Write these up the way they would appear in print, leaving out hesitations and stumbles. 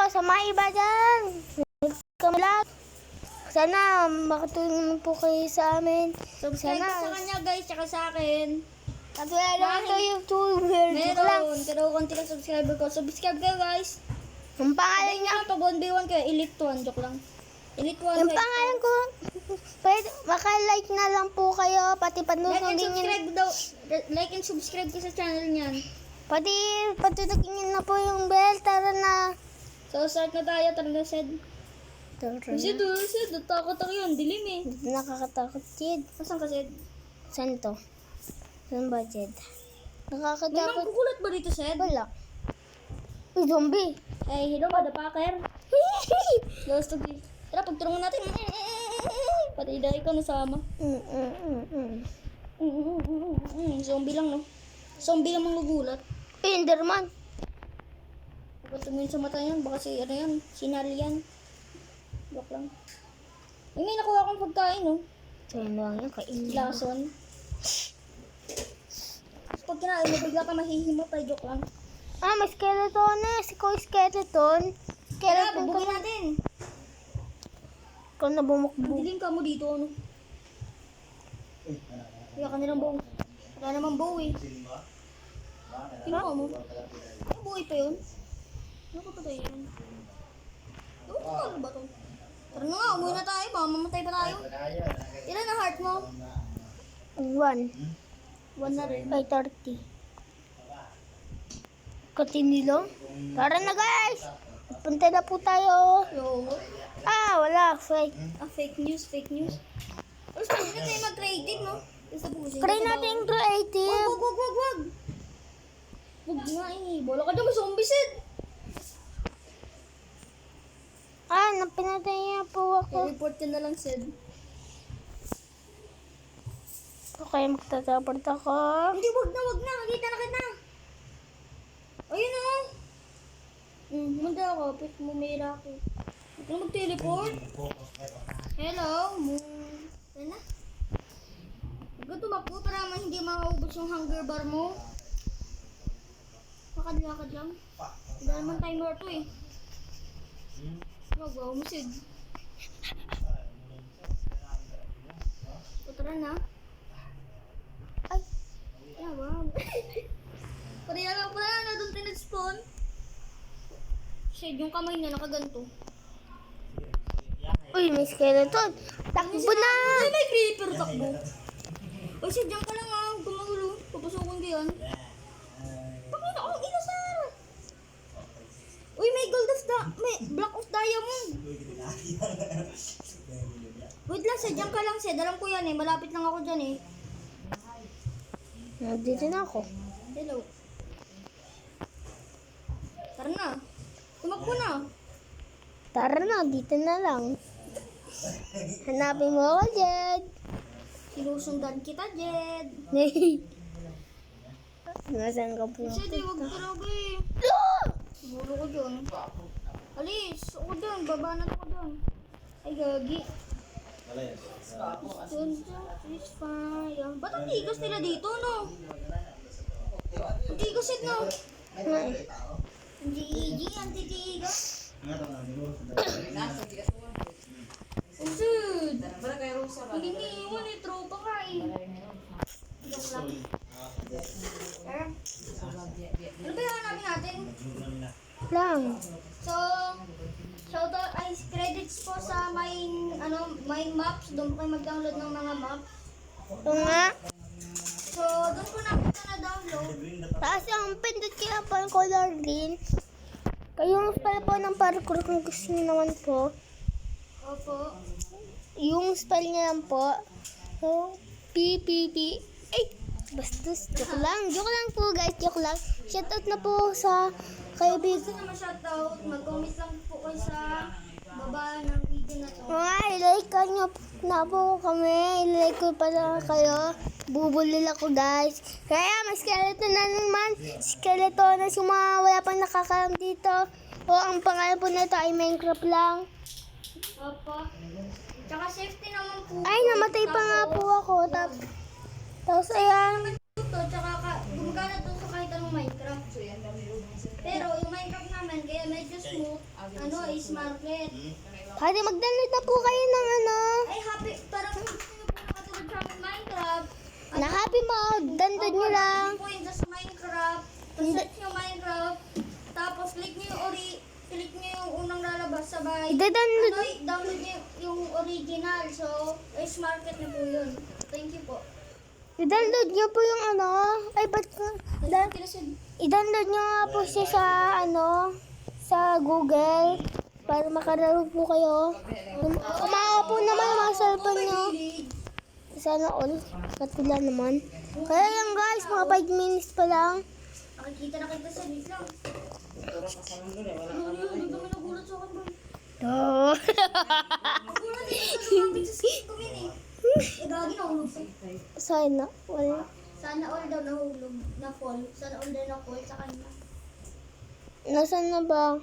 sa mga iba dyan. Kami lahat. Sana makatulong po kayo sa amin. Subscribe Sana. ka sa kanya guys, tsaka sa akin. At wala naman to YouTuber. Joke lang. Meron, pero konti lang subscriber ko. Subscribe kayo guys. Ang pangalan niya. Pag 1v1 kayo, Elite 1, joke lang. Elite 1. Yung pangalan ko. Pwede, maka-like na lang po kayo. Pati Like and panunugin niyo. subscribe daw. Like and subscribe ko sa channel niyan. Pati patutugin niyo na po yung bell. Tara na. So start na tayo, tara na Sed. Tara Kasi na. doon, Sed, natakot ako yun, dilim eh. Nakakatakot, Jed. Asan ka Sed? Saan to? Saan ba, Jed? May Nakakatakot. mangkukulat ba dito Sed? Wala. Uy, zombie. Hey, hello motherfucker. Lost to be. Tara, pagtulungan natin. Pati dahil ko nasama. Zombie lang no. Zombie lang manggugulat. Enderman. Huwag tumingin sa mata yan, baka si ano yan, sinali yan. Joke lang. Ay, may nakuha akong pagkain, no? Saan lang yan? Kainin. Lason. Pag kinain mo, bigla ka mahihimatay, joke lang. Ah, may skeleton na. Si Koy Skeleton. Kaya, Skeleton ka bubugin na. natin. Ikaw na bumukbog. Dilim ka mo dito, ano? Kaya ka nilang bow. Wala namang bow, eh. Kinuha mo. Ay, buhay pa yun. Ano ko patay yun? Ano ba to? Tara na nga, umuwi na tayo. Baka mamatay pa tayo. Ilan ang heart mo? 1. 1 na rin. Ay, 30. Continue. Tara na, guys. Punta na po tayo. Yo. Ah, wala. Fake. Fake news, fake news. Pero sa hindi tayo mag-creative, no? Isa po kasi. Try natin creative. Wag. Wag nga eh. Bola ka dyan, may zombie set. Ah, napinatay niya po ako. I-report ka na lang, Sid. Okay, magtataport ako. Hindi, wag na. Nakita na kita. Ayun na. Manda ako. Pit mo may ako. Huwag na mag-teleport. Hello, moon. Ayun na. Huwag ka tumakbo para hindi makaubos yung hunger bar mo. Lakad lang. Wala naman timer to eh. Wow, musid. So, tara na. Ay, Yeah, wow. Pare na doon tinag-spawn. Shade, yung kamay niya nakaganto. uy, may skeleton. Takbo na. Ay, may creeper takbo. Uy, shade, diyan ka lang ah. Gumagulo. Papasukin ko yan. Bakit ako ang inasar? Uy, may may block of diamond. Wait lang, Sed. Diyan ka lang, Sed. Alam ko yan eh. Malapit lang ako dyan eh. Nandito na ako. Hello. Tara na. Tumakbo na. Tara na, dito na lang. Hanapin mo ako, Jed. Sinusundan kita, Jed. Nasaan ka po? Sed, huwag talaga eh. Mulo ko dyan. Alis, ako dyan. Baba na ako dyan. Ay, gagi. Dun, please fire. Ba't ang tigas nila dito, no? Ang tigas yun, no? Ang tigas, ang titigas. Usud! Hindi iwan eh, tropa ka eh. Joke lang. Tara. Ano ba yung namin natin? Lang. So, shoutout ay credits po sa my maps. Doon po kayo mag-download ng mga maps. Ito nga. So, doon po na kita na-download. Taas ang pindot kaya po yung color green. Kayong spell po ng parkour kung gusto niyo naman po. Opo. Yung spell niya lang po. So, P. Ay! Bastos. Joke lang po guys. Joke lang. Shoutout na po sa kaibigan. Gusto naman shoutout. Mag-comment lang po kayo sa baba ng video na to. Mga i-like nyo na po kami. I-like ko pa na kayo. Bubulil ako guys. Kaya may skeleton na naman. Skeleton na wala pang nakakalam dito. O ang pangalan po nito ay Minecraft lang. Opo. Tsaka safety naman po. Ay, namatay pa nga po ako. Tapos ayan. Tsaka gumagana to sa kahit anong Minecraft. Pero yung Minecraft na namin, kaya medyo smooth. Ano, is market. Pwede mag-download na po kayo ng ano. Ay, happy, parang gusto nyo po nakatulad sa amin Minecraft. Na happy mode. Download nyo lang. Po yun sa Minecraft. Tapos search nyo Minecraft. Tapos click nyo yung unang lalabas sabay. I-download. Ano, download nyo yung original. So, is market na po yun. Thank you po. I-download nyo po yung ano. Ay, ba't i-download nyo nga po siya sa ano. Sa Google. Para makalaro po kayo. Kumaka po naman ang mga cellphone nyo. Sana all. Katula naman. Kaya yan guys, mga 5 minutes pa lang. Nakikita na kita sa wait lang. Ano yun? Hindi kami nagulat sa akin ba? Oh. Nagulat dito sa lumapit sa skate ko yun eh. Gagi nahulog pa. Sana all. Sana all daw nahulog na fall. Sana all daw na fall sa kanya. Nasaan na ba?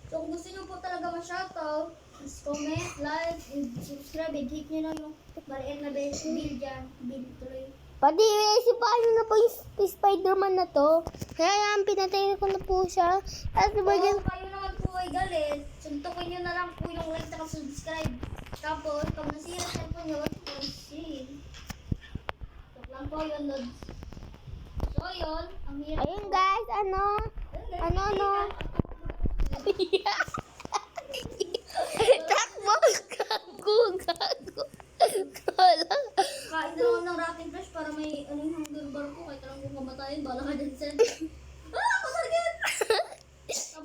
So kung gusto nyo po talaga ma-shoutout, please comment, like, and subscribe. And hit nyo lang yung bariyan na bell dyan. Bill tuloy. Pati isipahan nyo na po yung Spider-Man na to. Kaya yan, pinatay ko na po siya. At Kung bagay, kayo naman po ay galit, suntukin nyo na lang po yung like at subscribe. Tapos, pag nasira sa cellphone nyo, see. Joke lang po yun, Lods. So, yun. Ang hirap. ayun guys, ano? Ano? Takbo! Gago! Kala. Kain na lang ng Rotten Flash para may anong hunger bar ko. Kahit lang kung kamatayin, bala ka dyan, Sen. Pasargit!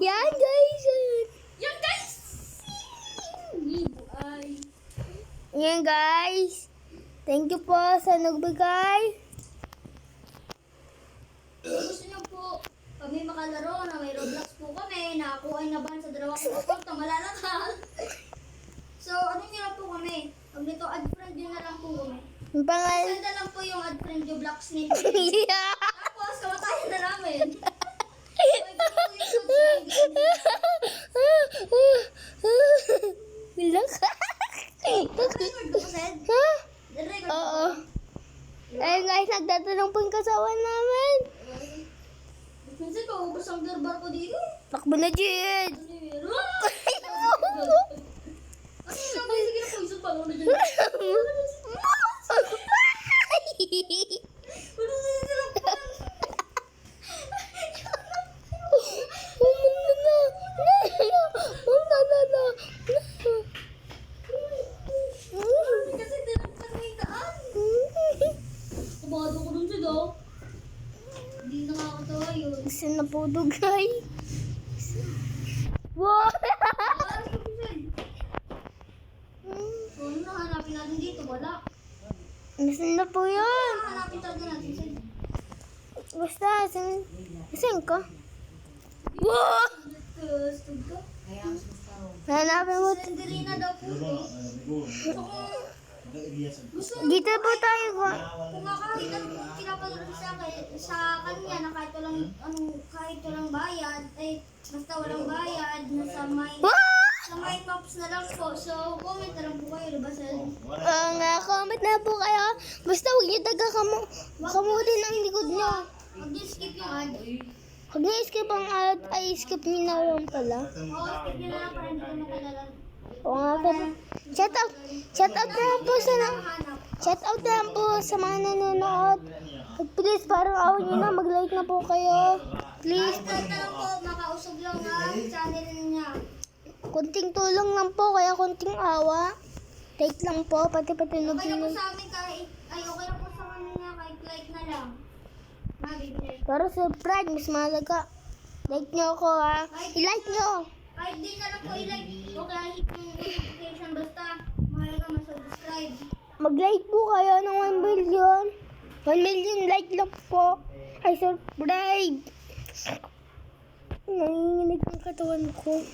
Yan guys! Yan, guys! Libo ay. Yan guys! Thank you po sa nagbigay. Kung gusto nyo po kami makalaro na may Roblox po kami, nakakuha na ban sa dalawang account na malalakal. So, ano nyo lang po kami? Pag nito, add friend nyo na lang po kami. Yung pangalan. Send na lang po yung add friend yung blocks name. Yeah! Tapos, kamatayan na namin. So, ito po yung subscribe. Bilak. Record ko po, Sen. Ha? Record ko. Oo. Ayun guys, nagtatanong po yung kasawa namin. Minsan pa, ubos ang garbar ko dito. Takbo na, Jid! Ano sabi, sige na po, isang palo na dyan. Ano sila pa? Kasi tinagpas may daan. Kumado ko dun siya daw. Hindi nakakatawa yun. Gusto na po dugay. Wow! So, ano nahanapin natin dito? Wala. Gusto na po yun. Nahanapin talaga natin siya. Basta, saan ka? Wow! Gusto ka? Hanapin mo. Senderina daw po to. So, gusto Dito po tayo. kung kahit anong pinapalaro sa kanya na kahit walang bayad, ay basta walang bayad, nasa may maps na lang po. So, comment na lang po kayo, diba sir? Comment na po kayo. Basta huwag niyo kamutin ang likod niyo. Mag-skip yung ad. Huwag niyo skip ang ad. Ay, skip niyo na lang pala. Oo, skip nyo na lang para hindi ko makalala. Oo nga po. Shout out na lang po sa shout out na lang po sa mga nanonood. At please, parang awan niyo na. Mag-like na po kayo. Please. Kahit na lang po, makausog lang ang channel niya. Kunting tulong lang po, kaya kunting awa. Like lang po, pati patunog Okay na po niyo. sa amin kahit, okay na po sa kanya kahit like na lang. Mabibigay. Pero subscribe, mas mahalaga. Like niyo ako ha. I-like niyo. Kahit di na lang po i-like o kaya hit yung notification basta mahalaga mag-subscribe. Mag-like po kayo ng 1 million. 1 million like lang po. Ay, subscribe. Nanginginig ang katawan ko.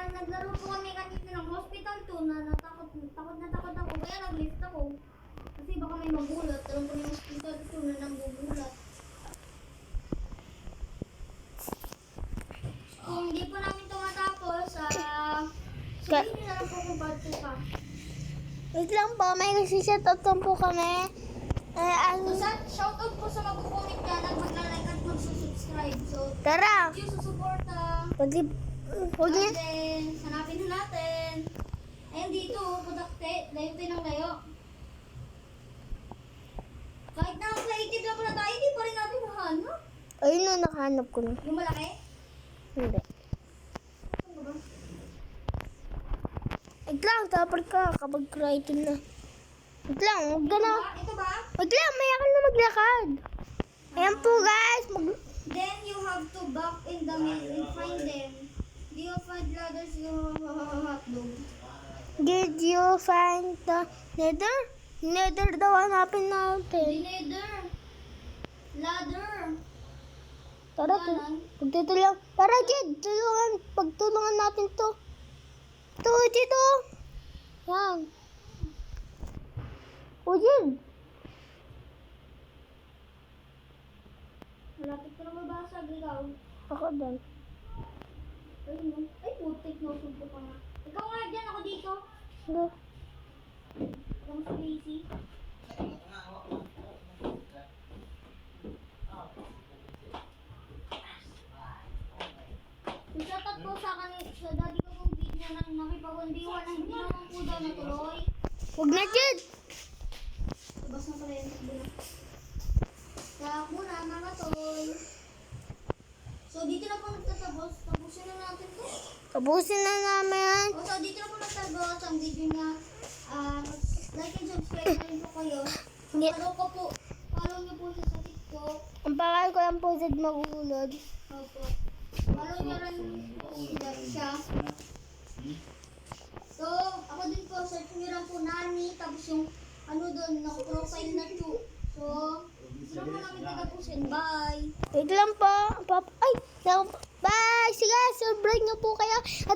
Naglaro po kami kanina ng hospital 2 na takot ako kaya nag-lift ako. Kasi baka may magulat. Alam ko yung hospital 2 na nanggugulat. Kung hindi po namin ito matapos, sabihin nyo na lang po kung part 2 pa. Wait lang po, may nagsishoutout lang po kami. Shoutout po sa mag-comment dyan at mag-like at mag-subscribe. subscribe. So, Tara! thank you sa suporta. Huwag niya. Then, hanapin na natin. Ayun dito, padakte. Layo tayo ng layo. Kahit na creative na pala tayo, hindi pa rin natin mahanap. Ayun na, nakahanap ko na. Yung malaki? Hindi. Ano ba? Wait lang, tapos ka kapag creative na. Wait lang, huwag ka na. Ito ba? Wait lang, maya ka na maglakad. Ayan po guys. Then you have to back in the middle and find them. Do you find ladders yung hotdog? Did you find the nether? Nether daw hanapin natin. Nether. Ladder. Tara, pagtutulong. Tara, Jed, pagtulungan natin to. Ito, dito. Yan. O, Jed. Malapit ko na mabasag ikaw. Ako doon. Ay, putik na usog ko pa nga. Ikaw nga dyan, ako dito. Ano? Ang crazy. Isatat ko sa dati ko kong video na nakipag-1v1 na hindi naman po daw natuloy. Huwag na, Jed. Labas na pala yung takbo na. Kaya muna, mga tol. So, dito na po nagtatapos. Tapusin na natin to. Tapusin na namin. O, so, dito na po nagtatapos ang video niya. Like and subscribe na rin po kayo. Hindi. Follow niyo po siya sa TikTok. Ang pangalan ko lang po, Jed Magulod. Opo. Follow niyo rin po siya. So, ako din po, search niyo lang po Nani. Tapos yung ano doon, naka-profile na 2. So, ito na po namin tatapusin. Bye! Wait lang po. Ay, bye. Sige, subscribe na po kayo. At